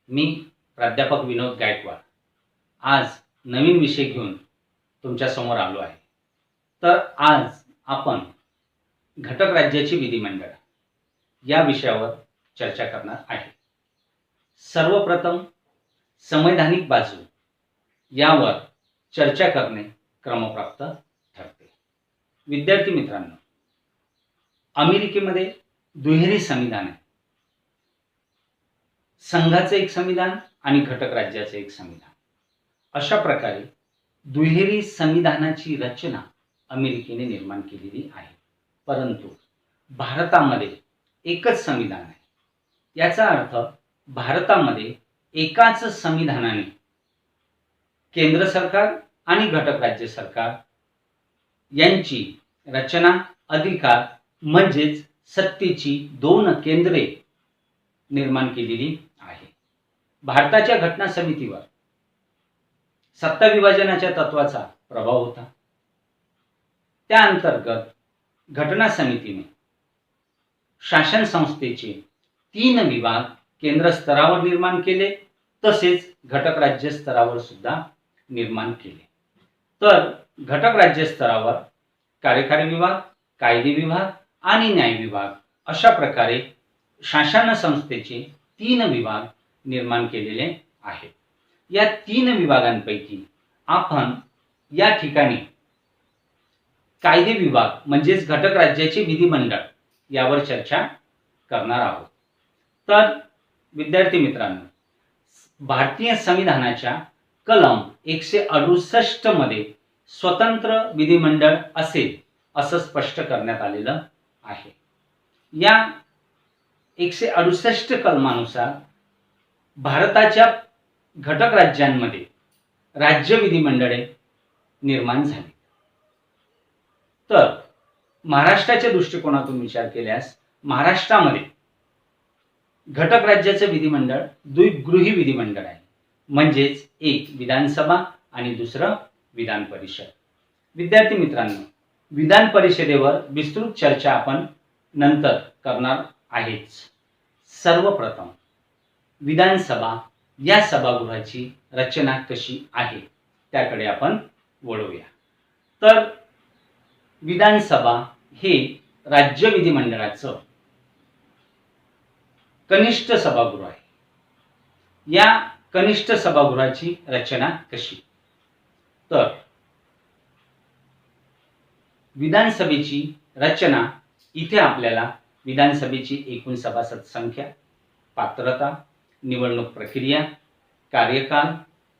मी प्राध्यापक विनोद गायकवाड आज नवीन विषय घेऊन तुमच्या समोर आलो आहे। तर आज आपण घटक राज्याची विधिमंडळ या विषयावर चर्चा करणार आहे। सर्वप्रथम संवैधानिक बाजू यावर चर्चा करणे क्रमप्राप्त ठरते। विद्यार्थी मित्रांनो, अमेरिकेमध्ये दुहेरी संविधान आहे। संघाचे एक संविधान आणि घटक राज्याचे एक संविधान। अशा प्रकारे दुहेरी संविधानाची रचना अमेरिकेने निर्माण केलेली आहे। परंतु भारतामध्ये एकच संविधान आहे। याचा अर्थ भारतामध्ये एकाच संविधानाने केंद्र सरकार आणि घटक राज्य सरकार यांची रचना, अधिकार म्हणजेच सत्तेची दोन केंद्रे निर्माण केलेली आहे। भारताच्या घटना समितीवर सत्ता विभाजनाच्या तत्वाचा प्रभाव होता। त्या अंतर्गत घटना समितीने शासन संस्थेचे 3 विभाग केंद्र स्तरावर निर्माण केले, तसेच घटक राज्य स्तरावर सुद्धा निर्माण केले। तर घटक राज्य स्तरावर कार्यकारी विभाग, कायदे विभाग आणि न्याय विभाग अशा प्रकारे शासन संस्थेचे 3 विभाग निर्माण केलेले आहेत। या 3 विभागांपैकी आपण या ठिकाणी कायदे विभाग म्हणजेच घटक राज्याचे विधिमंडळ यावर चर्चा करणार आहोत। तर विद्यार्थी मित्रांनो, भारतीय संविधानाच्या कलम 168 मध्ये स्वतंत्र विधिमंडळ असेल असं स्पष्ट करण्यात आलेलं आहे। या 168 कलमानुसार भारताच्या घटक राज्यांमध्ये राज्य विधिमंडळे निर्माण झाली। तर महाराष्ट्राच्या दृष्टिकोनातून विचार केल्यास महाराष्ट्रामध्ये घटक राज्याचे विधिमंडळ द्विगृही विधिमंडळ आहे, म्हणजेच एक विधानसभा आणि दुसरं विधान परिषद। विद्यार्थी मित्रांनो, विधान परिषदेवर विस्तृत चर्चा आपण नंतर करणार आहेच। सर्वप्रथम विधानसभा या सभागृहाची रचना कशी आहे त्याकडे आपण वळूया। तर विधानसभा हे राज्य विधिमंडळाचं कनिष्ठ सभागृह आहे। या कनिष्ठ सभागृहाची रचना कशी? तर विधानसभेची रचना इथे आपल्याला विधानसभेची एकूण सभासद संख्या, पात्रता, निवडणूक प्रक्रिया, कार्यकाल,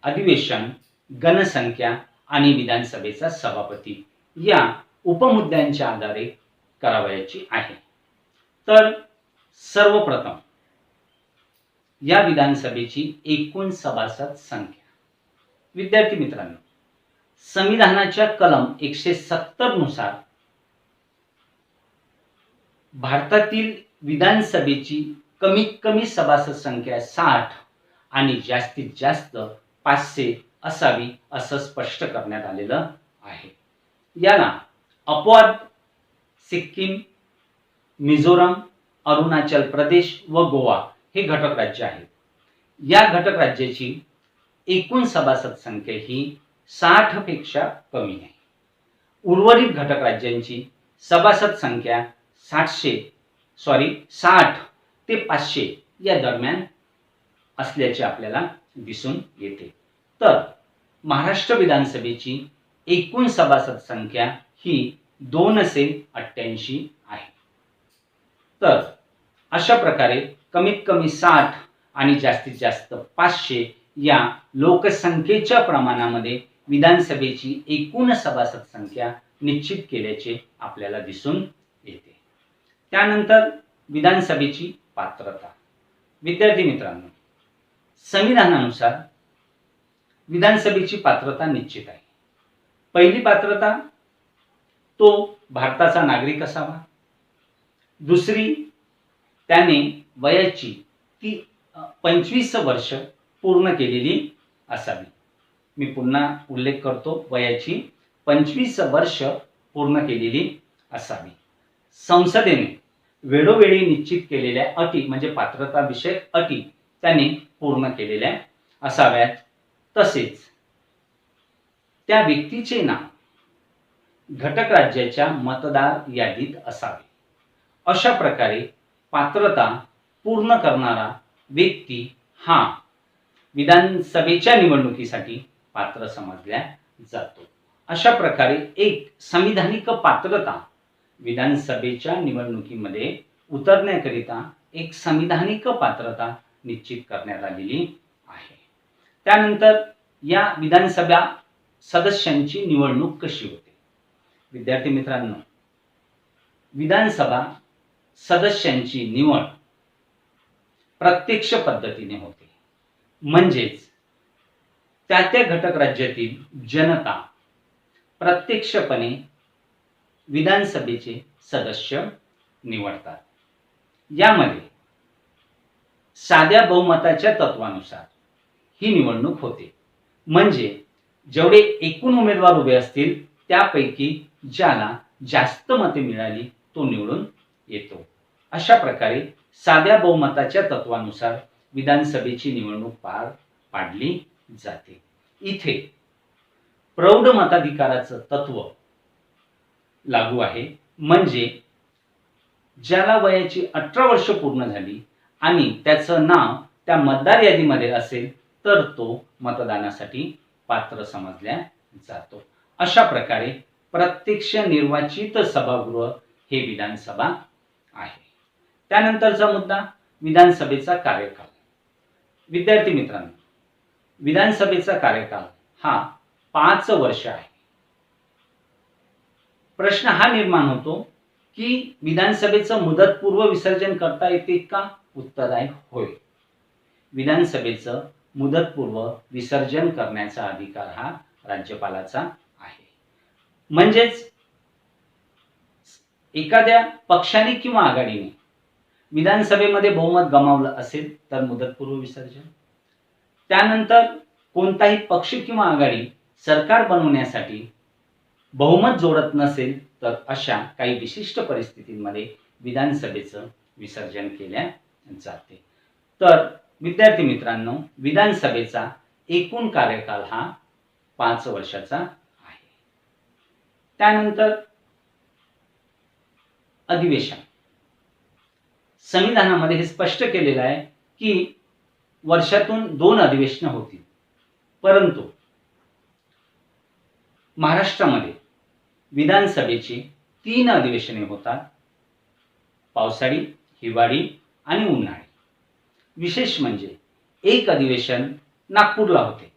अधिवेशन, गणसंख्या आणि विधानसभेचा सभापती या उपमुद्द्यांच्या आधारे करावयाची आहे। तर सर्वप्रथम या विधानसभेची एकूण सभासद संख्या। विद्यार्थी मित्रांनो, संविधानाच्या कलम 170 नुसार भारतातील विधानसभेची कमीत कमी सभासद संख्या 60 आणि जास्तीत जास्त 500 असावी असं स्पष्ट करण्यात आलेलं आहे। याला अपवाद सिक्कीम, मिझोरम, अरुणाचल प्रदेश व गोवा हे घटक राज्य आहेत। या घटक राज्याची एकूण सभासद संख्या ही 60 पेक्षा कमी आहे। उर्वरित घटक राज्यांची सभासद संख्या 60 ते 500 या दरम्यान असल्याचे आपल्याला दिसून येते। तर महाराष्ट्र विधानसभेची एकूण सभासद संख्या ही 288 आहे। तर अशा प्रकारे कमीत कमी 60 आणि जास्तीत जास्त 500 या लोकसंख्येच्या प्रमाणामध्ये विधानसभेची एकूण सभासद संख्या निश्चित केल्याचे आपल्याला दिसून येते। त्यानंतर विधानसभेची पात्रता। विद्यार्थी मित्रांनो, संविधानानुसार विधानसभेची पात्रता निश्चित आहे। पहिली पात्रता, तो भारताचा नागरिक असावा। दुसरी, त्याने वयाची 25 वर्ष पूर्ण केलेली असावी। मी पुन्हा उल्लेख करतो, वयाची 25 वर्ष पूर्ण केलेली असावी। संसदेने वेळोवेळी निश्चित केलेल्या अटी म्हणजे पात्रता विषयक अटी त्याने पूर्ण केलेल्या असाव्यात, तसेच त्या व्यक्तीचे नाव घटक राज्याच्या मतदार यादीत असावे. अशा प्रकारे पात्रता पूर्ण करणारा व्यक्ती हा विधानसभेच्या निवडणुकीसाठी पात्र समजला जातो. अशा प्रकारे एक संविधानिक पात्रता विधानसभेच्या निवडणुकीमध्ये उतरण्याकरिता एक संविधानिक पात्रता निश्चित करण्यात आलेली आहे. त्यानंतर या विधानसभा सदस्यांची निवडणूक कशी होते? विद्यार्थी मित्रांनो, विधानसभा सदस्यांची निवड प्रत्यक्ष पद्धतीने होते. म्हणजेच त्या घटक राज्यातील जनता प्रत्यक्षपणे विधानसभेचे सदस्य निवडतात. यामध्ये साध्या बहुमताच्या तत्वानुसार ही निवडणूक होते. म्हणजे जेवढे एकूण उमेदवार उभे असतील त्यापैकी ज्याला जास्त मते मिळाली तो निवडून येतो. अशा प्रकारे साध्या बहुमताच्या तत्वानुसार विधानसभेची निवडणूक पार पाडली जाते. इथे प्रौढ मताधिकाराचं तत्व लागू आहे. म्हणजे ज्याला वयाची 18 वर्ष पूर्ण झाली आणि त्याचं नाव त्या मतदार यादीमध्ये असेल तर तो मतदानासाठी पात्र समजला जातो. अशा प्रकारे प्रत्यक्ष निर्वाचित सभागृह हे विधानसभा आहे. त्यानंतरचा मुद्दा विधानसभेचा कार्यकाल. विद्यार्थी मित्रांनो, विधानसभेचा कार्यकाल हा 5 वर्ष आहे. प्रश्न हा निर्माण होतो की विधानसभेचं मुदतपूर्व विसर्जन करता येते का? उत्तर आहे होय. विधानसभेचं मुदतपूर्व विसर्जन करण्याचा अधिकार हा राज्यपालाचा आहे. म्हणजेच एखाद्या पक्षाने किंवा आघाडीने विधानसभेमध्ये बहुमत गमावलं असेल तर मुदतपूर्व विसर्जन. त्यानंतर कोणताही पक्ष किंवा आघाडी सरकार बनवण्यासाठी बहुमत जोडत नसेल तर अशा काही विशिष्ट परिस्थितींमध्ये विधानसभेचं विसर्जन केले जाते. तर विद्यार्थी मित्रांनो, विधानसभेचा एकूण कार्यकाल हा 5 वर्षाचा आहे. त्यानंतर अधिवेशन. संविधानामध्ये हे स्पष्ट केलेलं आहे की वर्षातून 2 अधिवेशनं होतील. परंतु महाराष्ट्रामध्ये विधानसभेची 3 अधिवेशने होतात: पावसाळी, हिवाळी आणि उन्हाळी. विशेष म्हणजे एक अधिवेशन नागपूरला होते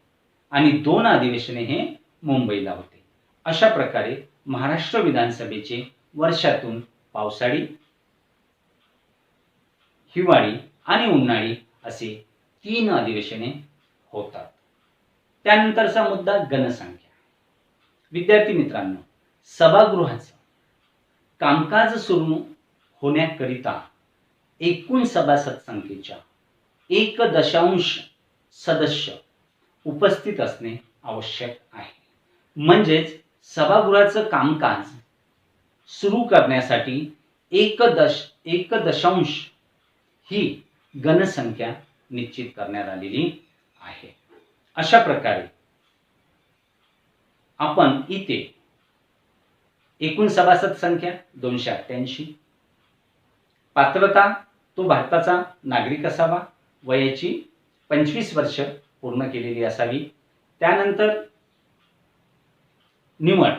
आणि 2 अधिवेशने हे मुंबईला होते. अशा प्रकारे महाराष्ट्र विधानसभेचे वर्षातून पावसाळी, हिवाळी आणि उन्हाळी असे 3 अधिवेशने होतात. त्यानंतरचा मुद्दा गणसंख्या. विद्यार्थी मित्रांनो, सभागृहाचं कामकाज सुरू होण्याकरिता एकूण सभासद संख्येच्या 1.0 सदस्य उपस्थित असणे आवश्यक आहे. म्हणजेच सभागृहाचं कामकाज सुरू करण्यासाठी 1.0 ही गणसंख्या निश्चित करण्यात आलेली आहे. अशा प्रकारे आपण इथे एकूण सभासद संख्या 288, पात्रता तो भारताचा नागरिक असावा, वयाची 25 वर्ष पूर्ण केलेली असावी. त्यानंतर निवड.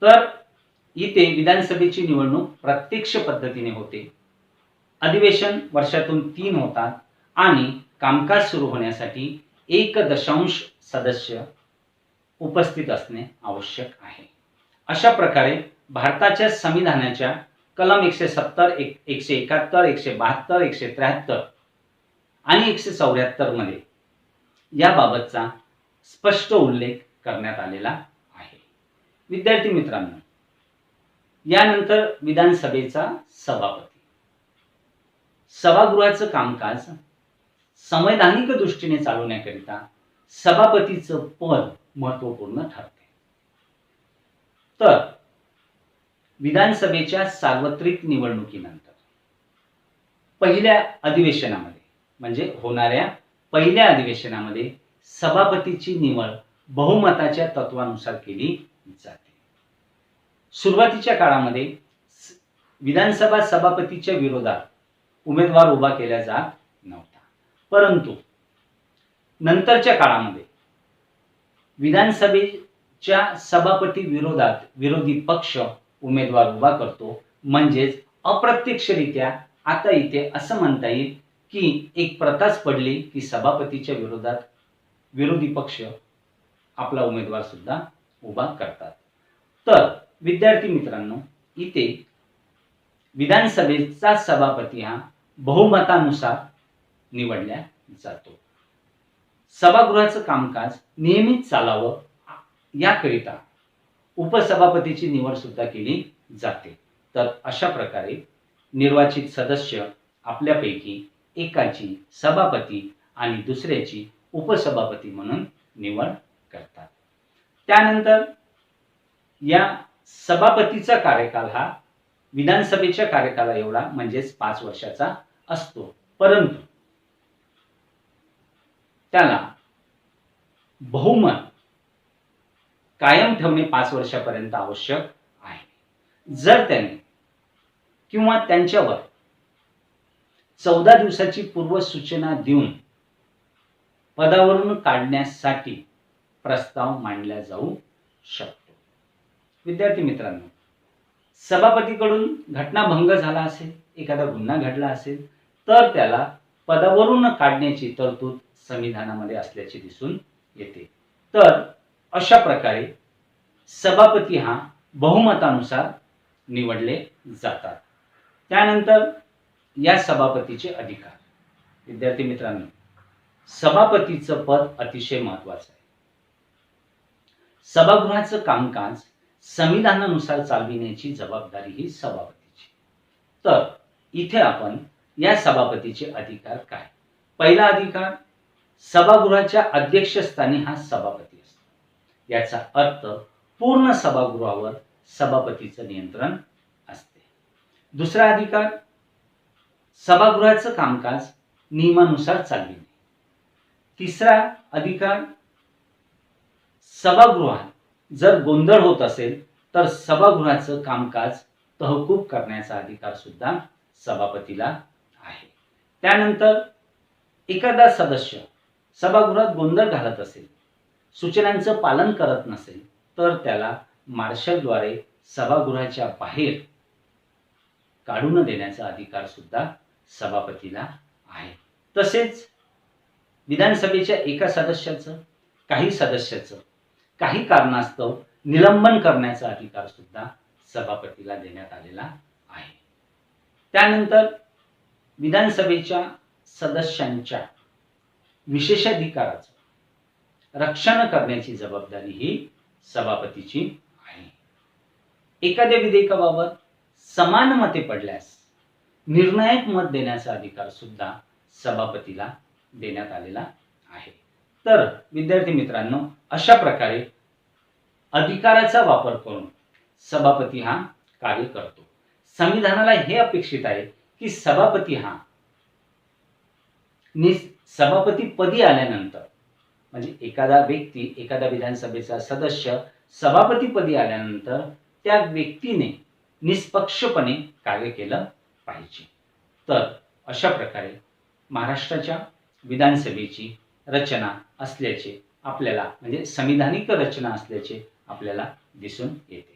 तर इथे विधानसभेची निवडणूक प्रत्यक्ष पद्धतीने होते. अधिवेशन वर्षातून 3 होतात आणि कामकाज सुरू होण्यासाठी 1.0 सदस्य उपस्थित असणे आवश्यक आहे. अशा प्रकारे भारताच्या संविधानाच्या कलम 170, 171, 172, 173 आणि 174 मध्ये याबाबतचा स्पष्ट उल्लेख करण्यात आलेला आहे. विद्यार्थी मित्रांनो, यानंतर विधानसभेचा सभापती. सभागृहाचं कामकाज संवैधानिक दृष्टीने चालवण्याकरिता सभापतीचं पद महत्त्वपूर्ण ठरते. तर विधानसभेच्या सार्वत्रिक निवडणुकीनंतर पहिल्या अधिवेशनामध्ये म्हणजे होणाऱ्या पहिल्या अधिवेशनामध्ये सभापतीची निवड बहुमताच्या तत्वानुसार केली जाते. सुरुवातीच्या काळामध्ये विधानसभा सभापतीच्या विरोधात उमेदवार उभा केला जात नव्हता, परंतु नंतरच्या काळामध्ये विधानसभेच्या सभापती विरोधात विरोधी पक्ष उमेदवार उभा करतो. म्हणजेच अप्रत्यक्षरित्या आता इथे असं म्हणता येईल की एक प्रथाच पडली की सभापतीच्या विरोधात विरोधी पक्ष आपला उमेदवार सुद्धा उभा करतात. तर विद्यार्थी मित्रांनो, इथे विधानसभेचा सभापती हा बहुमतानुसार निवडला जातो. सभागृहाचं कामकाज नियमित चालावं याकरिता उपसभापतीची निवड सुद्धा केली जाते. तर अशा प्रकारे निर्वाचित सदस्य आपल्यापैकी एकाची सभापती आणि दुसऱ्याची उपसभापती म्हणून निवड करतात. त्यानंतर या सभापतीचा कार्यकाल हा विधानसभेच्या कार्यकाला एवढा म्हणजेच 5 वर्षाचा असतो, परंतु त्याला बहुमत कायम ठेवणे 5 वर्षापर्यंत आवश्यक आहे. जर त्याने किंवा त्यांच्यावर 14 दिवसाची पूर्वसूचना देऊन पदावरून काढण्यासाठी प्रस्ताव मांडला जाऊ शकतो. विद्यार्थी मित्रांनो, सभापतीकडून घटनाभंग झाला असेल, एखादा गुन्हा घडला असेल, तर त्याला पदावरून काढण्याची तरतूद संविधानामध्ये असल्याचे दिसून येते. तर अशा प्रकारे सभापती हा बहुमतानुसार निवडले जातात. त्यानंतर या सभापतीचे अधिकार. विद्यार्थी मित्रांनो, सभापतीचं पद अतिशय महत्वाचं आहे. सभागृहाचं कामकाज संविधानानुसार चालविण्याची जबाबदारी ही सभापतीची. तर इथे आपण या सभापतीचे अधिकार काय. पहिला अधिकार, सभागृहाच्या अध्यक्षस्थानी हा सभापती असतो. याचा अर्थ पूर्ण सभागृहावर सभापतीचं नियंत्रण असते. दुसरा अधिकार, सभागृहाचं कामकाज नियमानुसार चालविणे. तिसरा अधिकार, सभागृहात जर गोंधळ होत असेल तर सभागृहाचं कामकाज तहकूब करण्याचा अधिकार सुद्धा सभापतीला आहे. त्यानंतर एखादा सदस्य सभागृहात गोंधळ घालत असेल, सूचनांचं पालन करत नसेल, तर त्याला मार्शलद्वारे सभागृहाच्या बाहेर काढून देण्याचा अधिकार सुद्धा सभापतीला आहे. तसेच विधानसभेच्या एका सदस्याचं, काही सदस्याचं काही कारणास्तव निलंबन करण्याचा अधिकार सुद्धा सभापतीला देण्यात आलेला आहे. त्यानंतर विधानसभेच्या सदस्यांच्या विशेषाधिकाराचं रक्षण करण्याची जबाबदारी ही सभापतीची आहे. एखाद्या विधेयकाबाबत समान मते पडल्यास निर्णायक मत देण्याचा अधिकार सुद्धा सभापतीला देण्यात आलेला आहे. तर विद्यार्थी मित्रांनो, अशा प्रकारे अधिकाराचा वापर करून सभापती हा कार्य करतो. संविधानाला हे अपेक्षित आहे की सभापती हा सभापती पदी आल्यानंतर, म्हणजे एखादा व्यक्ती, एखादा विधानसभेचा सदस्य सभापतीपदी आल्यानंतर त्या व्यक्तीने निष्पक्षपणे कार्य केलं पाहिजे. तर अशा प्रकारे महाराष्ट्राच्या विधानसभेची रचना असल्याचे आपल्याला, म्हणजे संविधानिक रचना असल्याचे आपल्याला दिसून येते.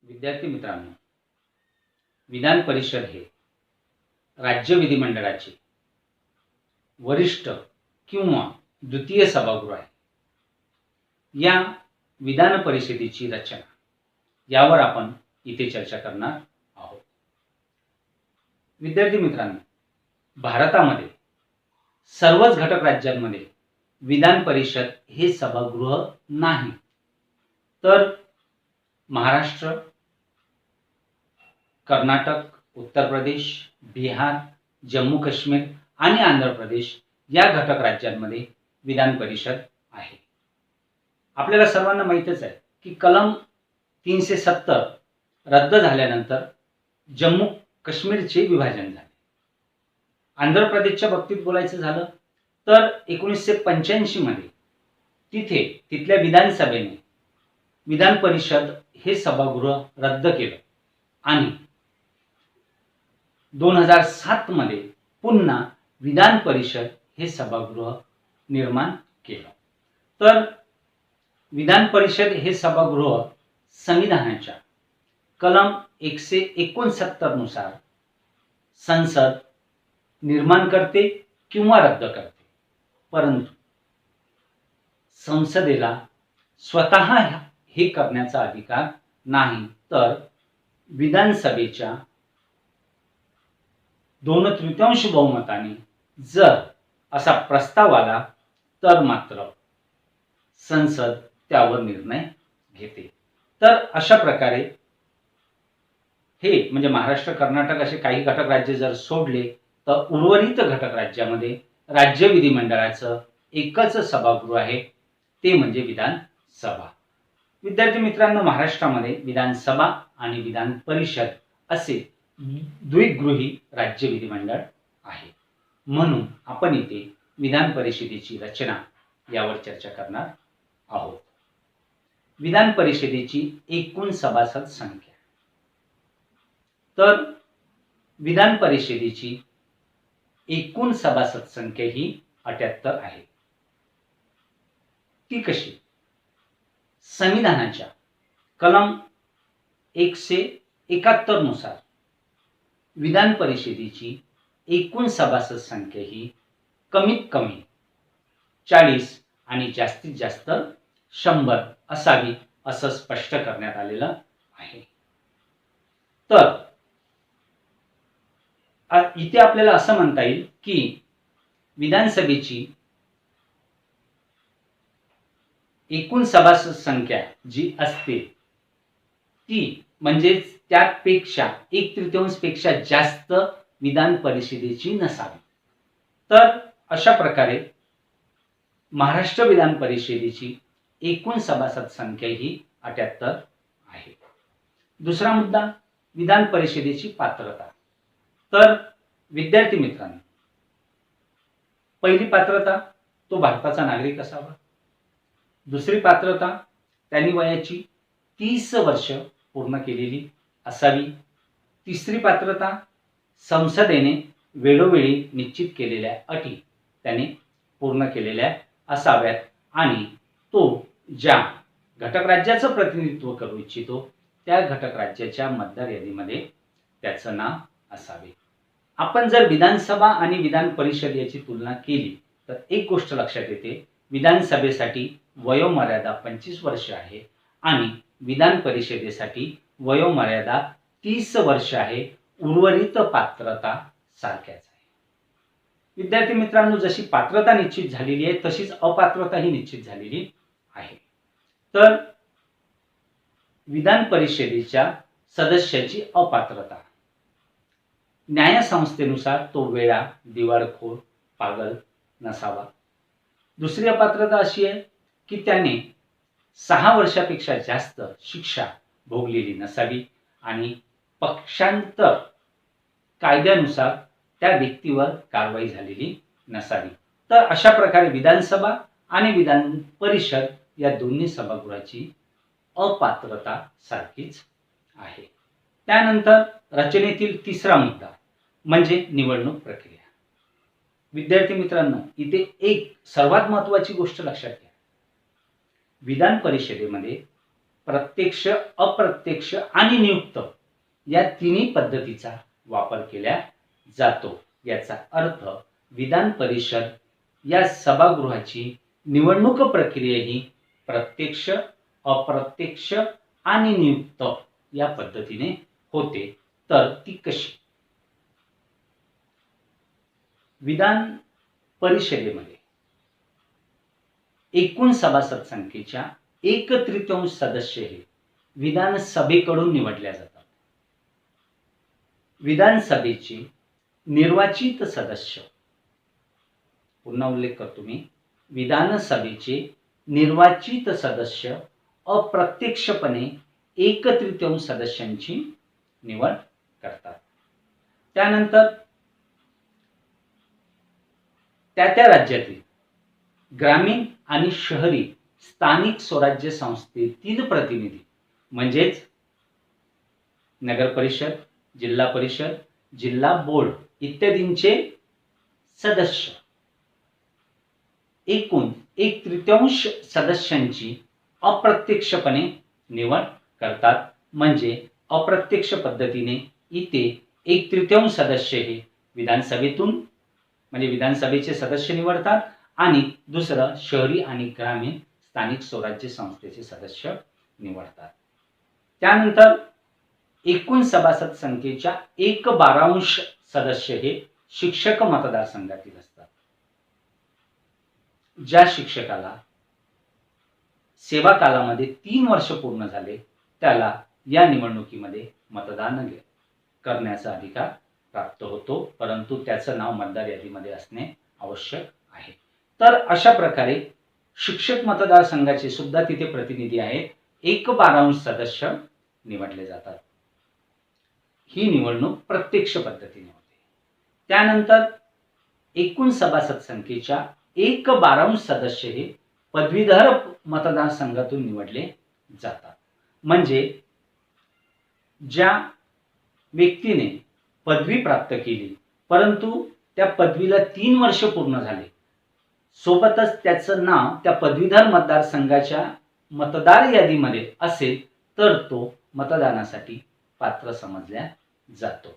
विद्यार्थी मित्रांनो, विधान परिषद हे राज्य विधिमंडळाचे वरिष्ठ किंवा द्वितीय सभागृह आहे. या विधान परिषदेची रचना यावर आपण इथे चर्चा करणार आहोत. विद्यार्थी मित्रांनो, भारतामध्ये सर्वच घटक राज्यांमध्ये विधान परिषद हे सभागृह नाही. तर महाराष्ट्र, कर्नाटक, उत्तर प्रदेश, बिहार, जम्मू काश्मीर आणि आंध्र प्रदेश या घटक राज्यांमध्ये विधान परिषद आहे. आपल्याला सर्वांना माहीतच आहे की कलम 370 रद्द झाल्यानंतर जम्मू काश्मीरचे विभाजन झाले. आंध्र प्रदेशच्या बाबतीत बोलायचं झालं तर 1985 मध्ये तिथल्या विधानसभेने विधान परिषद हे सभागृह रद्द केलं आणि 2007 मध्ये पुन्हा विधान परिषद हे सभागृह निर्माण केलं. तर विधान परिषद हे सभागृह संविधानाच्या कलम 169 नुसार संसद निर्माण करते किंवा रद्द करते, परंतु संसदेला स्वतः हे करण्याचा अधिकार नाही. तर विधानसभेच्या 2/3 बहुमताने जर असा प्रस्ताव आला तर मात्र संसद त्यावर निर्णय घेते. तर अशा प्रकारे हे म्हणजे महाराष्ट्र, कर्नाटक असे काही घटक राज्य जर सोडले तर उर्वरित घटक राज्यामध्ये राज्य विधिमंडळाचं एकच सभागृह आहे, ते म्हणजे विधानसभा. विद्यार्थी मित्रांनो, महाराष्ट्रामध्ये विधानसभा आणि विधान परिषद असे द्विगृही राज्य विधिमंडळ आहे. म्हणून आपण इथे विधान परिषदेची रचना यावर चर्चा करणार आहोत. विधान परिषदेची एकूण सभासद संख्या. तर विधान परिषदेची एकूण सभासद संख्या ही 78 आहे. ती कशी? संविधानाच्या कलम 171 नुसार विधान परिषदेची एकूण सभासद संख्या ही कमीत कमी 40 आणि जास्तीत जास्त 100 असावी असं स्पष्ट करण्यात आलेलं आहे. तर इथे आपल्याला असं म्हणता येईल की विधानसभेची एकूण सभासद संख्या जी असते ती म्हणजे त्यापेक्षा 1/3 पेक्षा जास्त विधान परिषदेची नसावी. तर अशा प्रकारे महाराष्ट्र विधान परिषदेची एकूण सभासद संख्या ही 78 आहे. दुसरा मुद्दा, विधान परिषदेची पात्रता. तर विद्यार्थी मित्रांनो, पहिली पात्रता तो भारताचा नागरिक असावा. दुसरी पात्रता त्यांनी वयाची 30 वर्ष पूर्ण केलेली असावी. तिसरी पात्रता संसदेने वेळोवेळी निश्चित केलेल्या अटी त्याने पूर्ण केलेल्या असाव्यात आणि तो ज्या घटक राज्याचं प्रतिनिधित्व करू इच्छितो त्या घटक राज्याच्या मतदार यादीमध्ये त्याचं नाव असावे. आपण जर विधानसभा आणि विधान परिषद याची तुलना केली तर एक गोष्ट लक्षात येते, विधानसभेसाठी वयोमर्यादा 25 वर्ष आहे आणि विधान परिषदेसाठी वयोमर्यादा 30 वर्ष आहे. उर्वरित पात्रता सारख्याच आहे. विद्यार्थी मित्रांनो, जशी पात्रता निश्चित झालेली आहे तशीच अपात्रता ही निश्चित झालेली आहे. तर विधान परिषदेच्या सदस्याची अपात्रता न्यायसंस्थेनुसार तो वेडा, दिवाळखोर, पागल नसावा. दुसरी अपात्रता अशी आहे की त्याने 6 वर्षापेक्षा जास्त शिक्षा भोगलेली नसावी आणि पक्षांतर कायद्यानुसार त्या व्यक्तीवर कारवाई झालेली नसावी. तर अशा प्रकारे विधानसभा आणि विधान परिषद या दोन्ही सभागृहाची अपात्रता सारखीच आहे. त्यानंतर रचनेतील तिसरा मुद्दा म्हणजे निवडणूक प्रक्रिया. विद्यार्थी मित्रांनो, इथे एक सर्वात महत्त्वाची गोष्ट लक्षात घ्या. विधान परिषदेमध्ये प्रत्यक्ष, अप्रत्यक्ष आणि नियुक्त या तिन्ही पद्धतीचा वापर केला जातो. याचा अर्थ विधान परिषद या सभागृहाची निवडणूक प्रक्रिया ही प्रत्यक्ष, अप्रत्यक्ष आणि नियुक्त या पद्धतीने होते. तर ती कशी? विधान परिषदेमध्ये एकूण सभासद संख्येच्या 1/3 सदस्य हे विधानसभेकडून निवडल्या जातात. विधानसभेचे निर्वाचित सदस्य, पुन्हा उल्लेख करतो मी, विधानसभेचे निर्वाचित सदस्य अप्रत्यक्षपणे 1/3 सदस्यांची निवड करतात. त्यानंतर त्या राज्यातील ग्रामीण आणि शहरी स्थानिक स्वराज्य संस्थेतील प्रतिनिधी म्हणजेच नगर परिषद, जिल्हा परिषद, जिल्हा बोर्ड इत्यादींचे सदस्य एकूण 1/3 सदस्यांची अप्रत्यक्षपणे निवड करतात. म्हणजे अप्रत्यक्ष पद्धतीने इथे 1/3 सदस्य हे विधानसभेतून म्हणजे विधानसभेचे सदस्य निवडतात आणि दुसरं शहरी आणि ग्रामीण स्थानिक स्वराज्य संस्थेचे सदस्य निवडतात. त्यानंतर एकूण सभासद संख्येच्या 1/12 सदस्य हे शिक्षक मतदारसंघातील असतात. ज्या शिक्षकाला सेवा कालामध्ये 3 वर्ष पूर्ण झाले त्याला या निवडणुकीमध्ये मतदान करण्याचा अधिकार प्राप्त होतो, परंतु त्याचं नाव मतदार यादीमध्ये असणे आवश्यक आहे. तर अशा प्रकारे शिक्षक मतदारसंघाचे सुद्धा तिथे प्रतिनिधी आहेत. 1/12 सदस्य निवडले जातात. ही निवडणूक प्रत्यक्ष पद्धतीने होते. त्यानंतर एकूण सभासद संख्येच्या 1/12 सदस्य हे पदवीधर मतदारसंघातून निवडले जातात. म्हणजे ज्या व्यक्तीने पदवी प्राप्त केली परंतु त्या पदवीला 3 वर्ष पूर्ण झाले, सोबतच त्याचं नाव त्या पदवीधर मतदारसंघाच्या मतदार यादीमध्ये असेल तर तो मतदानासाठी पात्र समजला जातो.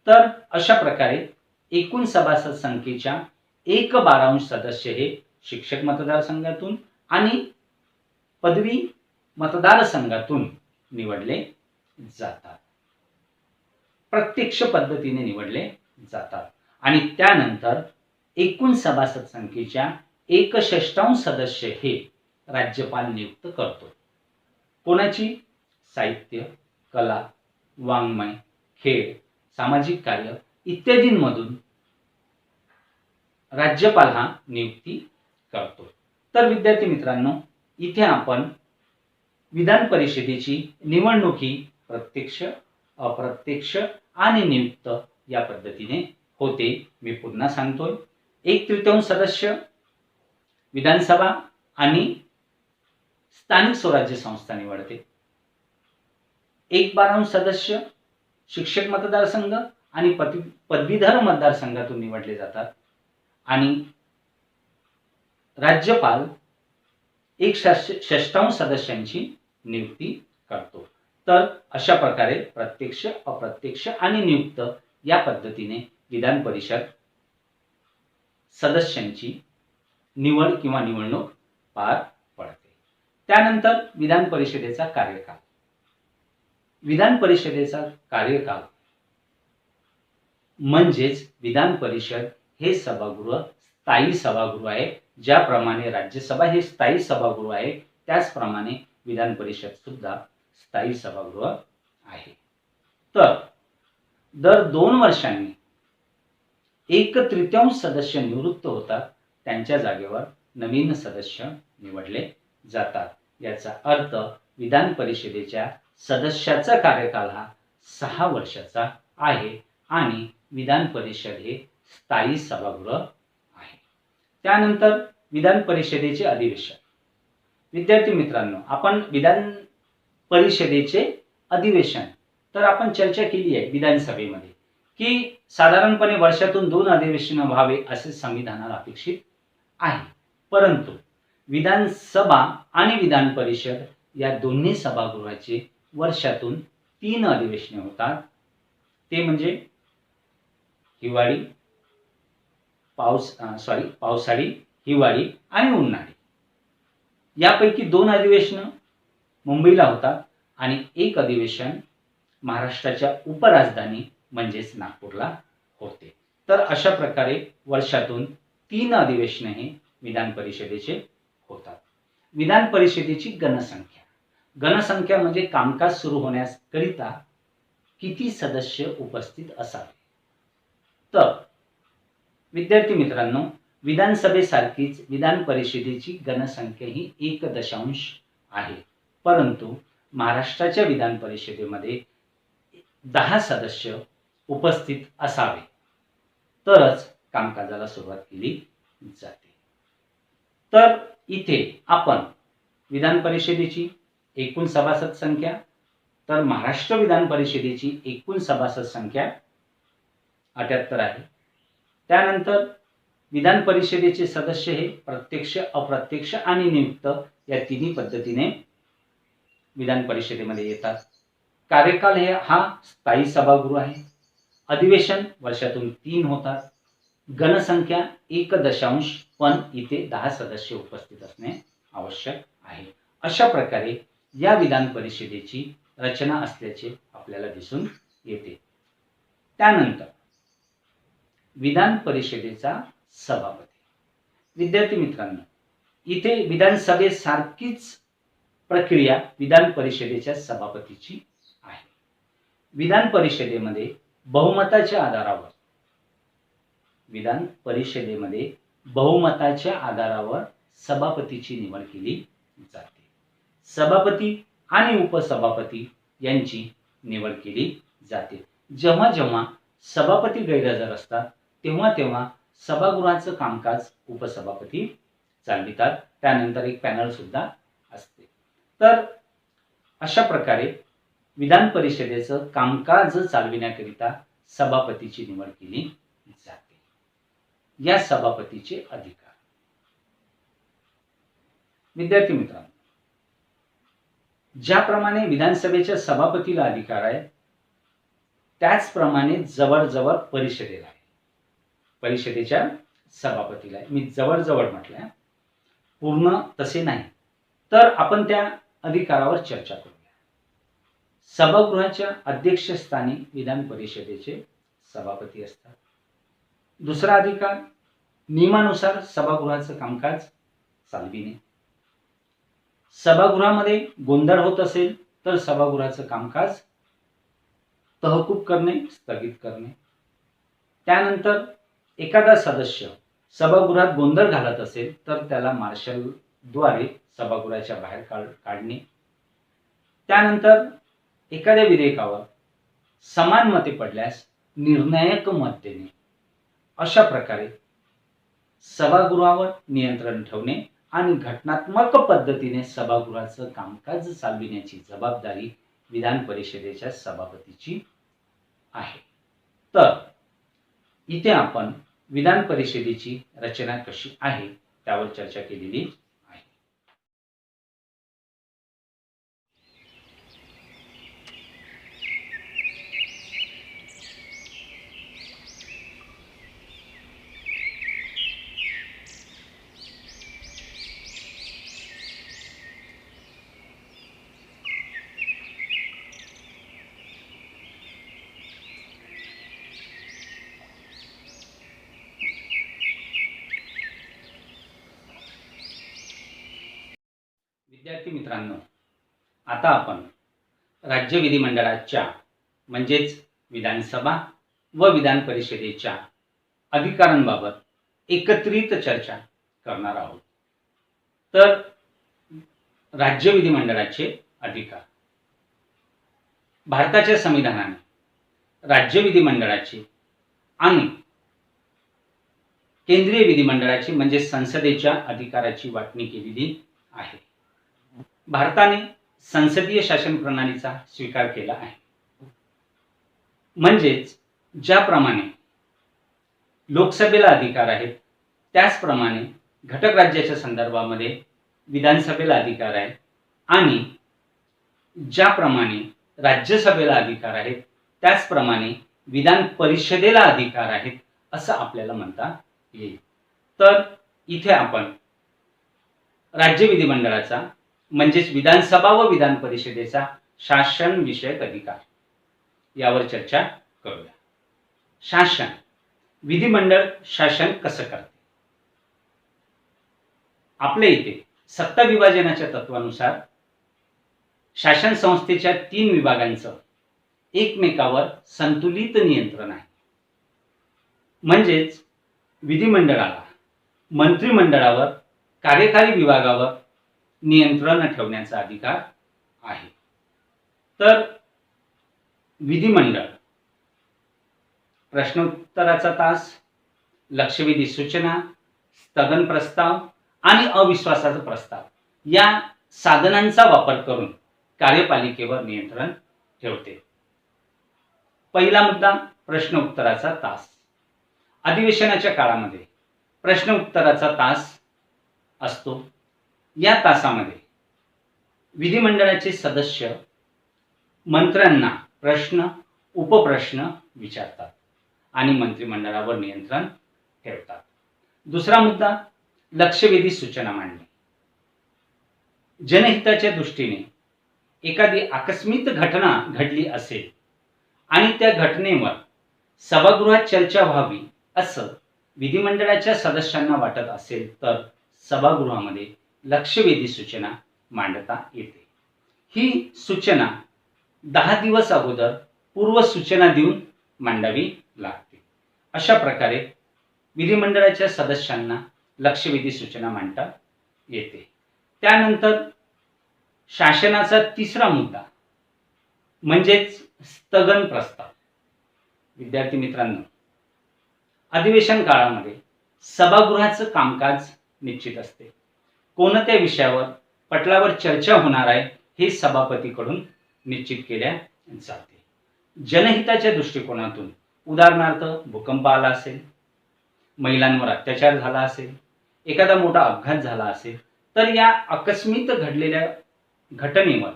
तर अशा प्रकारे एकूण सभासद संख्येच्या 1/12 सदस्य हे शिक्षक मतदारसंघातून आणि पदवी मतदारसंघातून निवडले जातात, प्रत्यक्ष पद्धतीने निवडले जातात. आणि त्यानंतर एकूण सभासद संख्येच्या 1/6 सदस्य हे राज्यपाल नियुक्त करतो. कोणाची? साहित्य, कला, वाङ्मय, खेळ, सामाजिक कार्य इत्यादींमधून राज्यपाल हा नियुक्ती करतो. तर विद्यार्थी मित्रांनो, इथे आपण विधान परिषदेची निवडणूक ही प्रत्यक्ष, अप्रत्यक्ष आणि नियुक्त या पद्धतीने होते. मी पुन्हा सांगतोय, 1/3 सदस्य विधानसभा आणि स्थानिक स्वराज्य संस्था निवडते. 1/12 सदस्य शिक्षक मतदारसंघ आणि पदवीधर मतदारसंघातून निवडले जातात आणि राज्यपाल 1/6 सदस्यांची नियुक्ती करतो. तर अशा प्रकारे प्रत्यक्ष, अप्रत्यक्ष आणि नियुक्त या पद्धतीने विधान परिषद सदस्यांची निवड किंवा निवडणूक पार पडते. त्यानंतर विधान परिषदेचा कार्यकाल. विधान परिषदेचा कार्यकाल म्हणजेच विधान परिषद हे सभागृह स्थायी सभागृह आहे. ज्याप्रमाणे राज्यसभा हे स्थायी सभागृह आहे त्याचप्रमाणे विधान परिषद सुद्धा स्थायी सभागृह आहे. तर दर 2 वर्षांनी 1/3 सदस्य निवृत्त होतात, त्यांच्या जागेवर नवीन सदस्य निवडले जातात. याचा अर्थ विधान परिषदेच्या सदस्याचा कार्यकाल हा 6 वर्षाचा आहे आणि विधान परिषद हे स्थायी सभागृह आहे. त्यानंतर विधान परिषदेचे अधिवेशन. विद्यार्थी मित्रांनो, आपण विधान परिषदेचे अधिवेशन तर आपण चर्चा केली आहे विधानसभेमध्ये की साधारणपणे वर्षातून 2 अधिवेशन व्हावे असे संविधानाला अपेक्षित आहे. परंतु विधानसभा आणि विधान परिषद या दोन्ही सभागृहाचे वर्षातून 3 अधिवेशने होतात. ते म्हणजे हिवाळी, पावसाळी, हिवाळी आणि उन्हाळी. यापैकी 2 अधिवेशन मुंबईला होतात आणि 1 अधिवेशन महाराष्ट्राच्या उपराजधानी म्हणजेच नागपूरला होते. तर अशा प्रकारे वर्षातून 3 अधिवेशने हे विधान परिषदेचे होतात. विधान परिषदेची गणसंख्या. गणसंख्या म्हणजे कामकाज सुरू होण्याकरिता किती सदस्य उपस्थित असावे. तर विद्यार्थी मित्रांनो, विधानसभेसारखीच विधान परिषदेची घनसंख्या ही 1 आहे, परंतु महाराष्ट्राच्या विधान परिषदेमध्ये 10 सदस्य उपस्थित असावे तरच कामकाजाला सुरुवात केली जाते. तर इथे आपण विधान परिषदेची एकूण सभासद संख्या, तर महाराष्ट्र विधान परिषदेची एकूण सभासद संख्या 78 आहे. त्यानंतर विधान परिषदेचे सदस्य हे प्रत्यक्ष, अप्रत्यक्ष आणि नियुक्त या तिन्ही पद्धतीने विधान परिषदेमध्ये येतात. कार्यकाल हा स्थायी सभागृह आहे. अधिवेशन वर्षातून 3 होतात. घनसंख्या 1 पण इथे 10 सदस्य उपस्थित असणे आवश्यक आहे. अशा प्रकारे या विधान परिषदेची रचना असल्याचे आपल्याला दिसून येते. त्यानंतर विधान परिषदेचा सभापती. विद्यार्थी मित्रांनो, इथे विधानसभेसारखीच प्रक्रिया विधान परिषदेच्या सभापतीची आहे. विधान परिषदेमध्ये बहुमताच्या आधारावर सभापतीची निवड केली जाते. सभापती आणि उपसभापती यांची निवड केली जाते. जेव्हा जेव्हा सभापती गैरहजर असतात तेव्हा सभागृहाचं कामकाज उपसभापती चालवितात. त्यानंतर एक पॅनल सुद्धा असते. तर अशा प्रकारे विधान परिषदेचं कामकाज चालविण्याकरिता सभापतीची निवड केली जाते. या सभापतीचे अधिकार. विद्यार्थी मित्रांनो, ज्याप्रमाणे विधानसभेच्या सभापतीला अधिकार आहे त्याचप्रमाणे जवळजवळ परिषदेला आहे. परिषदेच्या सभापतीला आहे. मी जवळजवळ म्हटलं, पूर्ण तसे नाही. तर आपण त्या अधिकारावर चर्चा करूया. सभागृहाच्या अध्यक्षस्थानी विधान परिषदेचे सभापती असतात. दुसरा अधिकार, नियमानुसार सभागृहाचं कामकाज चालविणे. सभागृहामध्ये गोंधळ होत असेल तर सभागृहाचं कामकाज तहकूब करणे, स्थगित करणे. त्यानंतर एखादा सदस्य सभागृहात गोंधळ घालत असेल तर त्याला मार्शलद्वारे सभागृहाच्या बाहेर काढणे. त्यानंतर एखाद्या विधेयकावर समान मते पडल्यास निर्णायक मत देणे. अशा प्रकारे सभागृहावर नियंत्रण ठेवणे आणि घटनात्मक पद्धतीने सभागृहाचं कामकाज चालविण्याची जबाबदारी विधान परिषदेच्या सभापतीची आहे. तर इथे आपण विधान परिषदेची रचना कशी आहे त्यावर चर्चा केलेली आहे. विद्यार्थी मित्रांनो, आता आपण राज्य विधिमंडळाच्या म्हणजेच विधानसभा व विधान परिषदेच्या अधिकारांबाबत एकत्रित चर्चा करणार आहोत. तर राज्य विधिमंडळाचे अधिकार. भारताच्या संविधानाने राज्य विधिमंडळाचे आणि केंद्रीय विधिमंडळाची म्हणजे संसदेच्या अधिकाराची वाटणी केलेली आहे. भारताने संसदीय शासन प्रणालीचा स्वीकार केला आहे. म्हणजेच ज्याप्रमाणे लोकसभेला अधिकार आहेत त्याचप्रमाणे घटक राज्याच्या संदर्भामध्ये विधानसभेला अधिकार आहे आणि ज्याप्रमाणे राज्यसभेला अधिकार आहेत त्याचप्रमाणे विधान परिषदेला अधिकार आहेत असं आपल्याला म्हणता येईल. तर इथे आपण राज्य विधिमंडळाचा म्हणजेच विधानसभा व विधान परिषदेचा शासन विषयक अधिकार यावर चर्चा करूया. शासन. विधिमंडळ शासन कसं करते? आपल्या इथे सत्ता विभाजनाच्या तत्वानुसार शासन संस्थेच्या 3 विभागांचं एकमेकावर संतुलित नियंत्रण आहे. म्हणजेच विधिमंडळाला मंत्रिमंडळावर, कार्यकारी विभागावर नियंत्रण ठेवण्याचा अधिकार आहे. तर विधिमंडळ प्रश्नोत्तराचा तास, लक्षवेधी सूचना, स्थगन प्रस्ताव आणि अविश्वासाचा प्रस्ताव या साधनांचा वापर करून कार्यपालिकेवर नियंत्रण ठेवते. पहिला मुद्दा, प्रश्न उत्तराचा तास. अधिवेशनाच्या काळामध्ये प्रश्न उत्तराचा तास असतो. या तासामध्ये विधिमंडळाचे सदस्य मंत्र्यांना प्रश्न, उपप्रश्न विचारतात आणि मंत्रिमंडळावर नियंत्रण ठेवतात. दुसरा मुद्दा, लक्षवेधी सूचना मांडणे. जनहिताच्या दृष्टीने एखादी आकस्मिक घटना घडली असेल आणि त्या घटनेवर सभागृहात चर्चा व्हावी असं विधिमंडळाच्या सदस्यांना वाटत असेल तर सभागृहामध्ये लक्षवेधी सूचना मांडता येते. ही सूचना 10 दिवस अगोदर पूर्व सूचना देऊन मांडावी लागते. अशा प्रकारे विधिमंडळाच्या सदस्यांना लक्षवेधी सूचना मांडता येते. त्यानंतर शासनाचा तिसरा मुद्दा म्हणजेच स्थगन प्रस्ताव. विद्यार्थी मित्रांनो, अधिवेशन काळामध्ये सभागृहाचं कामकाज निश्चित असते. कोणत्या विषयावर पटलावर चर्चा होणार आहे हे सभापतीकडून निश्चित केल्या जाते. जनहिताच्या दृष्टिकोनातून उदाहरणार्थ भूकंप आला असेल, महिलांवर अत्याचार झाला असेल, एखादा मोठा अपघात झाला असेल तर या आकस्मिक घडलेल्या घटनेवर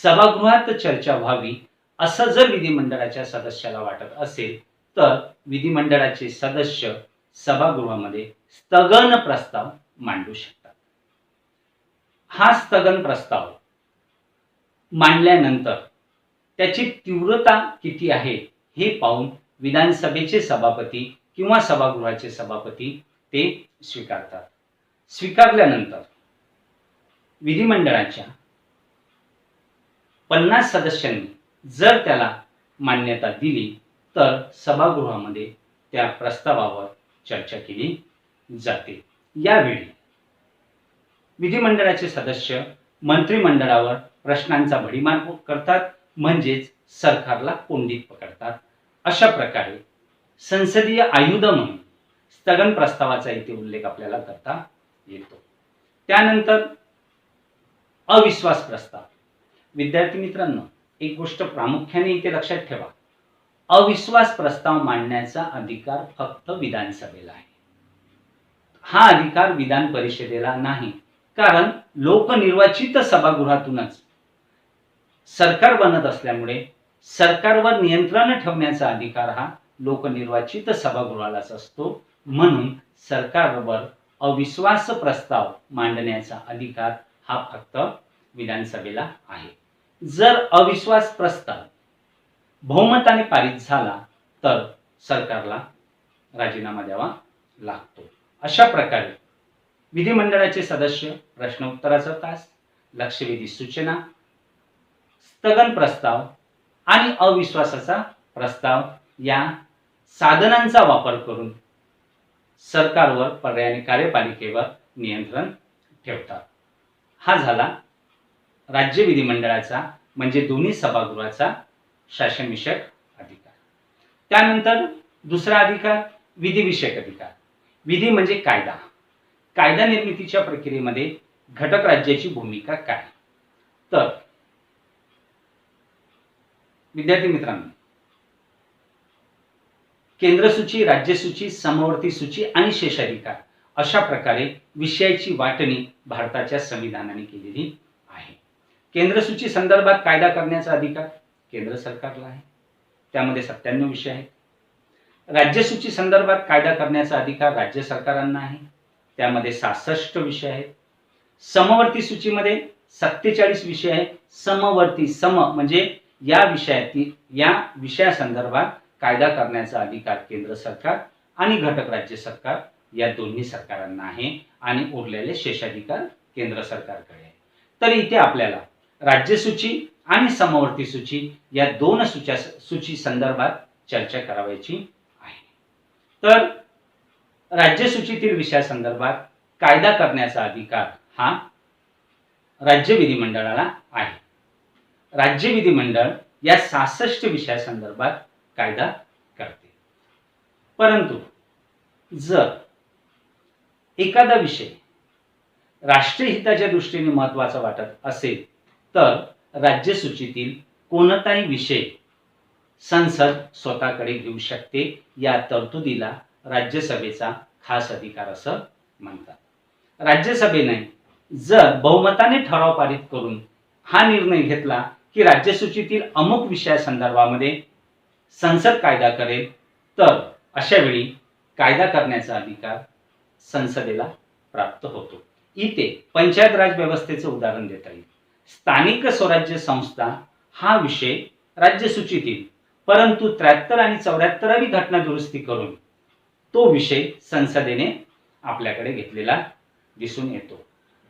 सभागृहात चर्चा व्हावी असं जर विधिमंडळाच्या सदस्याला वाटत असेल तर विधिमंडळाचे सदस्य सभागृहामध्ये स्थगन प्रस्ताव मांडू शकतात. हा स्थगन प्रस्ताव मांडल्यानंतर त्याची तीव्रता किती आहे हे पाहून विधानसभेचे सभापती किंवा सभागृहाचे सभापती ते स्वीकारतात. स्वीकारल्यानंतर विधिमंडळाच्या 50 सदस्यांनी जर त्याला मान्यता दिली तर सभागृहामध्ये त्या प्रस्तावावर चर्चा केली जाते. यावेळी विधिमंडळाचे सदस्य मंत्रिमंडळावर प्रश्नांचा भडीमार करतात, म्हणजेच सरकारला कोंडीत पकडतात. अशा प्रकारे संसदीय आयुध म्हणून स्थगन प्रस्तावाचा इथे उल्लेख आपल्याला करता येतो. त्यानंतर अविश्वास प्रस्ताव. विद्यार्थी मित्रांनो, एक गोष्ट प्रामुख्याने इथे लक्षात ठेवा, अविश्वास प्रस्ताव मांडण्याचा अधिकार फक्त विधानसभेला आहे. हा अधिकार विधान परिषदेला नाही, कारण लोकनिर्वाचित सभागृहातूनच सरकार बनत असल्यामुळे सरकारवर नियंत्रण ठेवण्याचा अधिकार हा लोकनिर्वाचित सभागृहालाच असतो. म्हणून सरकारवर अविश्वास प्रस्ताव मांडण्याचा अधिकार हा फक्त विधानसभेला आहे. जर अविश्वास प्रस्ताव बहुमताने पारित झाला तर सरकारला राजीनामा द्यावा लागतो. अशा प्रकारे विधिमंडळाचे सदस्य प्रश्नोत्तराचा तास, लक्षवेधी सूचना, स्थगन प्रस्ताव आणि अविश्वासाचा प्रस्ताव या साधनांचा वापर करून सरकारवर पर्यायाने कार्यपालिकेवर नियंत्रण ठेवतात. हा झाला राज्य विधिमंडळाचा म्हणजे दोन्ही सभागृहाचा शासनविषयक अधिकार. त्यानंतर दुसरा अधिकार विधिविषयक अधिकार. विधी म्हणजे कायदा. कायदा निर्मितीच्या प्रक्रियेमध्ये घटक राज्याची भूमिका काय? तर विद्यार्थी मित्रांनो, केंद्र सूची, राज्य सूची, समवर्ती सूची आणि शेषाधिकार अशा प्रकारे विषयाची वाटणी भारताच्या संविधानाने केलेली आहे. केंद्र सूची संदर्भात कायदा करण्याचा अधिकार केंद्र सरकारला आहे, त्यामध्ये 97 विषय आहेत. राज्य सूची संदर्भात कायदा करण्याचा अधिकार राज्य सरकारांना आहे, त्यामध्ये 66 विषय आहेत. समवर्ती सूचीमध्ये 47 विषय आहेत. समवर्ती सम म्हणजे या विषयासंदर्भात कायदा करण्याचा अधिकार केंद्र सरकार आणि घटक राज्य सरकार या दोन्ही सरकारांना आहे आणि उरलेले शेषाधिकार केंद्र सरकारकडे आहे. तर इथे आपल्याला राज्य सूची आणि समवर्ती सूची या दोन सूची संदर्भात चर्चा करायची आहे. तर राज्यसूचीतील विषयासंदर्भात कायदा करण्याचा अधिकार हा राज्य विधिमंडळाला आहे. राज्य विधिमंडळ या 66 विषयासंदर्भात कायदा करते. परंतु जर एखादा विषय राष्ट्रीय हिताच्या दृष्टीने महत्त्वाचा वाटत असेल तर राज्यसूचीतील कोणताही विषय संसद स्वतःकडे घेऊ शकते. या तरतुदीला राज्यसभेचा खास अधिकार असं म्हणतात. राज्यसभेने जर बहुमताने ठराव पारित करून हा निर्णय घेतला की राज्यसूचीतील अमुक विषयासंदर्भामध्ये संसद कायदा करेल तर अशा वेळी कायदा करण्याचा अधिकार संसदेला प्राप्त होतो. इथे पंचायत राज व्यवस्थेचं उदाहरण देता येईल. स्थानिक स्वराज्य संस्था हा विषय राज्यसूचीतील परंतु 73 आणि 74वी घटना दुरुस्ती करून तो विषय संसदेने आपल्याकडे घेतलेला दिसून येतो.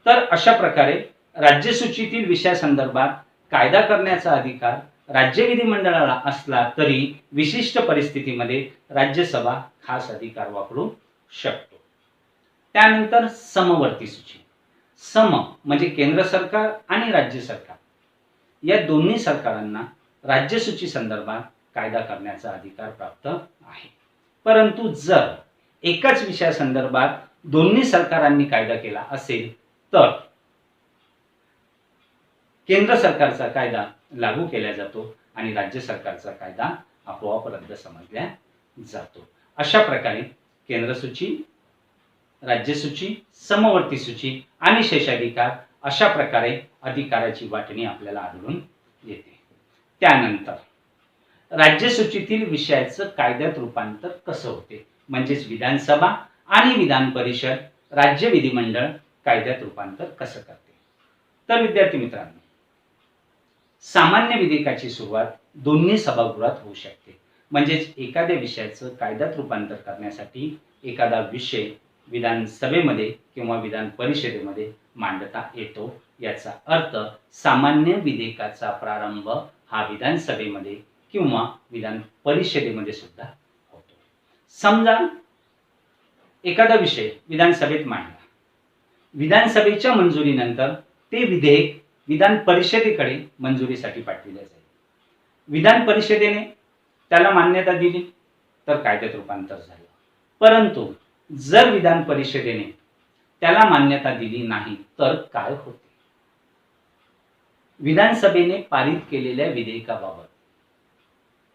तर अशा प्रकारे राज्यसूचीतील विषयासंदर्भात कायदा करण्याचा अधिकार राज्य विधिमंडळाला असला तरी विशिष्ट परिस्थितीमध्ये राज्यसभा खास अधिकार वापरू शकतो. त्यानंतर समवर्ती सूची. सम म्हणजे केंद्र सरकार आणि राज्य सरकार या दोन्ही सरकारांना राज्यसूची संदर्भात कायदा करण्याचा अधिकार प्राप्त आहे. परंतु जर एकाच विषयासंदर्भात दोन्ही सरकारांनी कायदा केला असेल तर केंद्र सरकारचा कायदा लागू केला जातो आणि राज्य सरकारचा कायदा आपोआप रद्द समजला जातो. अशा प्रकारे केंद्र सूची, राज्यसूची, समवर्ती सूची आणि शेषाधिकार अशा प्रकारे अधिकाराची वाटणी आपल्याला आढळून येते. त्यानंतर राज्यसूचीतील विषयाचं कायद्यात रूपांतर कसं होते म्हणजेच विधानसभा आणि विधान परिषद राज्य विधिमंडळ कायद्यात रूपांतर कसं करते. तर विद्यार्थी मित्रांनो, सामान्य विधेयकाची सुरुवात दोन्ही सभागृहात होऊ शकते. म्हणजेच एखाद्या विषयाचं कायद्यात रूपांतर करण्यासाठी एखादा विषय विधानसभेमध्ये किंवा विधान परिषदेमध्ये मांडता येतो. याचा अर्थ सामान्य विधेयकाचा प्रारंभ हा विधानसभेमध्ये किंवा विधान परिषदेमध्ये सुद्धा होतो. समजा एखादा विषय विधानसभेत मांडला, विधानसभेच्या मंजुरीनंतर ते विधेयक विधान परिषदेकडे मंजुरीसाठी पाठविले जाईल. विधान परिषदेने त्याला मान्यता दिली तर कायद्यात रूपांतर झालं. परंतु जर विधान परिषदेने त्याला मान्यता दिली नाही तर काय होते. विधानसभेने पारित केलेल्या विधेयकाबाबत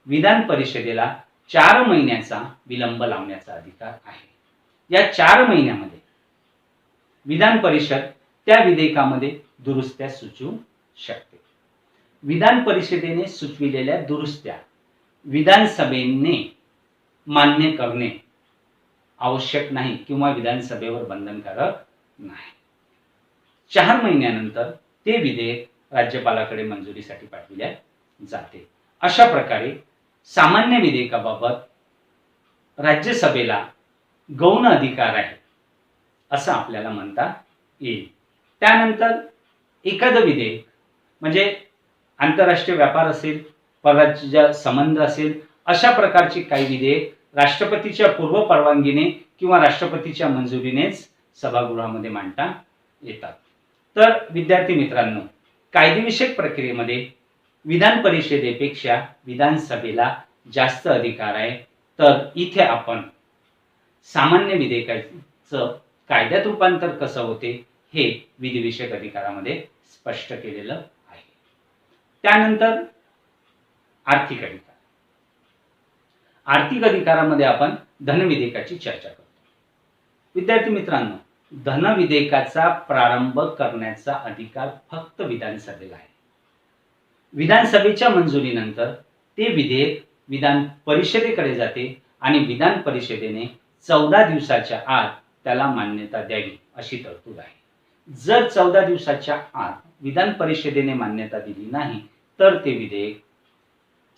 विधान परिषदेला 4 महिन्याचा विलंब लावण्याचा अधिकार आहे. या 4 महिन्यामध्ये विधान परिषद त्या विधेयकामध्ये दुरुस्त्या सुचवू शकते. विधान परिषदेने सुचविलेल्या दुरुस्त्या विधानसभेने मान्य करणे आवश्यक नाही किंवा विधानसभेवर बंधनकारक नाही. 4 महिन्यानंतर ते विधेयक राज्यपालाकडे मंजुरीसाठी पाठविले जाते. अशा प्रकारे सामान्य विधेयकाबाबत राज्यसभेला गौण अधिकार आहे असं आपल्याला म्हणता येईल. त्यानंतर एखादं विधेयक म्हणजे आंतरराष्ट्रीय व्यापार असेल, परराज्य संबंध असेल, अशा प्रकारची काही विधेयक राष्ट्रपतीच्या पूर्व परवानगीने किंवा राष्ट्रपतीच्या मंजुरीनेच सभागृहामध्ये मांडता येतात. तर विद्यार्थी मित्रांनो, कायदेविषयक प्रक्रियेमध्ये विधान परिषदेपेक्षा विधानसभेला जास्त अधिकार आहे. तर इथे आपण सामान्य विधेयकाचं कायद्यात रूपांतर कसं होते हे विधिविषयक अधिकारामध्ये स्पष्ट केलेलं आहे. त्यानंतर आर्थिक अधिकार. आर्थिक अधिकारामध्ये आपण धन विधेयकाची चर्चा करतो. विद्यार्थी मित्रांनो, धन विधेयकाचा प्रारंभ करण्याचा अधिकार फक्त विधानसभेला आहे. विधानसभेच्या मंजुरीनंतर ते विधेयक विधान परिषदेकडे जाते आणि विधान परिषदेने 14 दिवसाच्या आत त्याला मान्यता द्यावी अशी तरतूद आहे. जर 14 दिवसाच्या आत विधान परिषदेने मान्यता दिली नाही तर ते विधेयक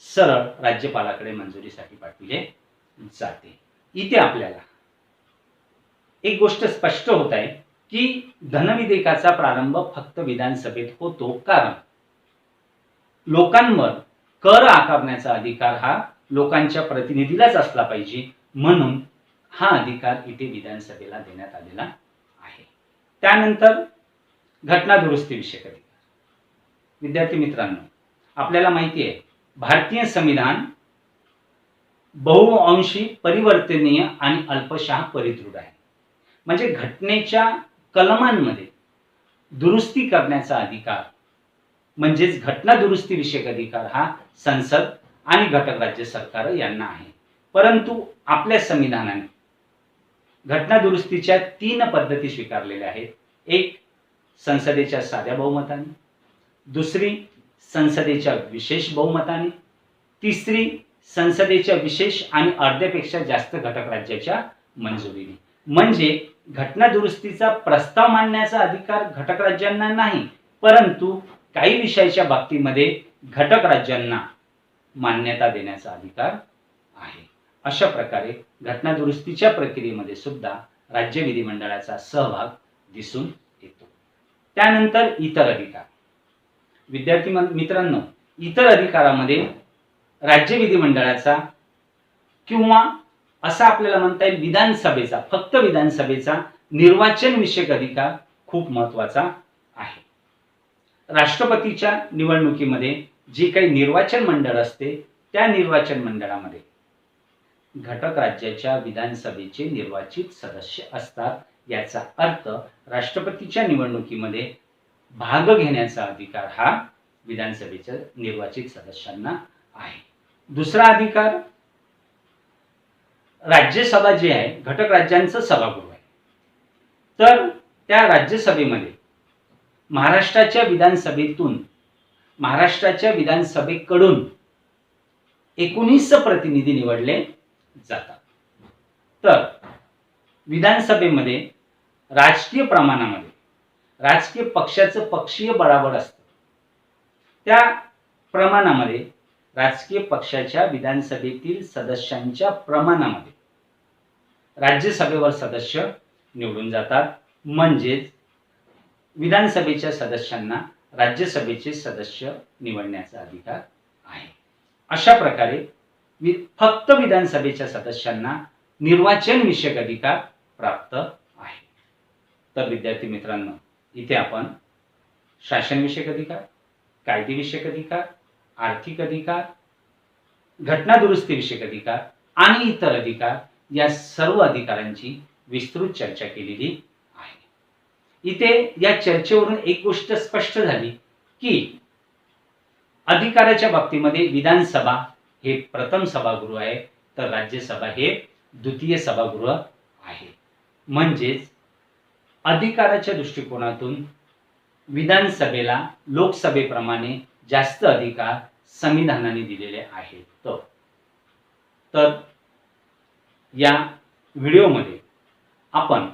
सरळ राज्यपालाकडे मंजुरीसाठी पाठविले जाते. इथे आपल्याला एक गोष्ट स्पष्ट होत आहे की धनविधेयकाचा प्रारंभ फक्त विधानसभेत होतो, कारण लोकांवर कर आकारण्याचा अधिकार हा लोकांच्या प्रतिनिधीलाच असला पाहिजे. म्हणून हा अधिकार इथे विधानसभेला देण्यात आलेला आहे. त्यानंतर घटना दुरुस्ती विषयक अधिकार. विद्यार्थी मित्रांनो, आपल्याला माहिती आहे भारतीय संविधान बहुअंशी परिवर्तनीय आणि अल्पशः परिदृढ आहे. म्हणजे घटनेच्या कलमांमध्ये दुरुस्ती करण्याचा अधिकार म्हणजेच घटना दुरुस्ती विषयक अधिकार हा संसद आणि घटक राज्य सरकार यांना आहे. परंतु आपल्या संविधानाने घटना दुरुस्तीच्या 3 पद्धती स्वीकारलेल्या आहेत. एक संसदेच्या साध्या बहुमताने, दुसरी संसदेच्या विशेष बहुमताने, तिसरी संसदेच्या विशेष आणि अर्ध्यापेक्षा जास्त घटक राज्याच्या मंजुरीने. म्हणजे घटना दुरुस्तीचा प्रस्ताव मांडण्याचा अधिकार घटक राज्यांना नाही, परंतु काही विषयाच्या बाबतीमध्ये घटक राज्यांना मान्यता देण्याचा अधिकार आहे. अशा प्रकारे घटना दुरुस्तीच्या प्रक्रियेमध्ये सुद्धा राज्य विधिमंडळाचा सहभाग दिसून येतो. त्यानंतर इतर अधिकार. विद्यार्थी मित्रांनो, इतर अधिकारामध्ये राज्य विधिमंडळाचा किंवा असा आपल्याला म्हणता येईल विधानसभेचा, फक्त विधानसभेचा निर्वाचन विषयक अधिकार खूप महत्त्वाचा आहे. राष्ट्रपतीच्या निवडणुकीमध्ये जे काही निर्वाचन मंडळ असते त्या निर्वाचन मंडळामध्ये घटक राज्याच्या विधानसभेचे निर्वाचित सदस्य असतात. याचा अर्थ राष्ट्रपतीच्या निवडणुकीमध्ये भाग घेण्याचा अधिकार हा विधानसभेच्या निर्वाचित सदस्यांना आहे. दुसरा अधिकार, राज्यसभा जे आहे घटक राज्यांचं सभागृह आहे. तर त्या राज्यसभेमध्ये महाराष्ट्राच्या विधानसभेकडून 19 प्रतिनिधी निवडले जातात. तर विधानसभेमध्ये राजकीय प्रमाणामध्ये राजकीय पक्षाचं पक्षीय बळाबळ असतं. त्या प्रमाणामध्ये राजकीय पक्षाच्या विधानसभेतील सदस्यांच्या प्रमाणामध्ये राज्यसभेवर सदस्य निवडून जातात. म्हणजेच विधानसभेच्या सदस्यांना राज्यसभेचे सदस्य निवडण्याचा अधिकार आहे. अशा प्रकारे फक्त विधानसभेच्या सदस्यांना निर्वाचन विषयक अधिकार प्राप्त आहे. तर विद्यार्थी मित्रांनो, इथे आपण शासनविषयक अधिकार, कायदेविषयक अधिकार, आर्थिक अधिकार, घटना दुरुस्ती विषयक अधिकार आणि इतर अधिकार या सर्व अधिकारांची विस्तृत चर्चा केलेली आहे. इथे या चर्चेवरून एक गोष्ट स्पष्ट झाली की अधिकाराच्या बाबतीमध्ये विधानसभा हे प्रथम सभागृह आहे, तर राज्यसभा हे द्वितीय सभागृह आहे. म्हणजेच अधिकाराच्या दृष्टिकोनातून विधानसभेला लोकसभेप्रमाणे जास्त अधिकार संविधानाने दिलेले आहेत. तर या व्हिडिओमध्ये आपण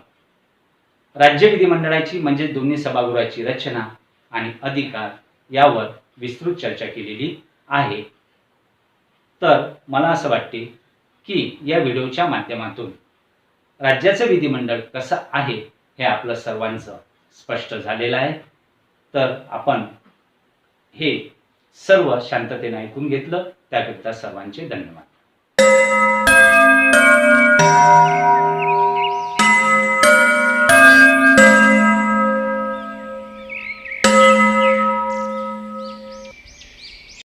राज्य विधिमंडळाची म्हणजे दोन्ही सभागृहाची रचना आणि अधिकार यावर विस्तृत चर्चा केलेली आहे. तर मला असं वाटते की या व्हिडिओच्या माध्यमातून राज्याचं विधिमंडळ कसं आहे हे आपलं सर्वांचं स्पष्ट झालेलं आहे. तर आपण हे सर्व शांततेने ऐकून घेतलं, त्याकरिता सर्वांचे धन्यवाद.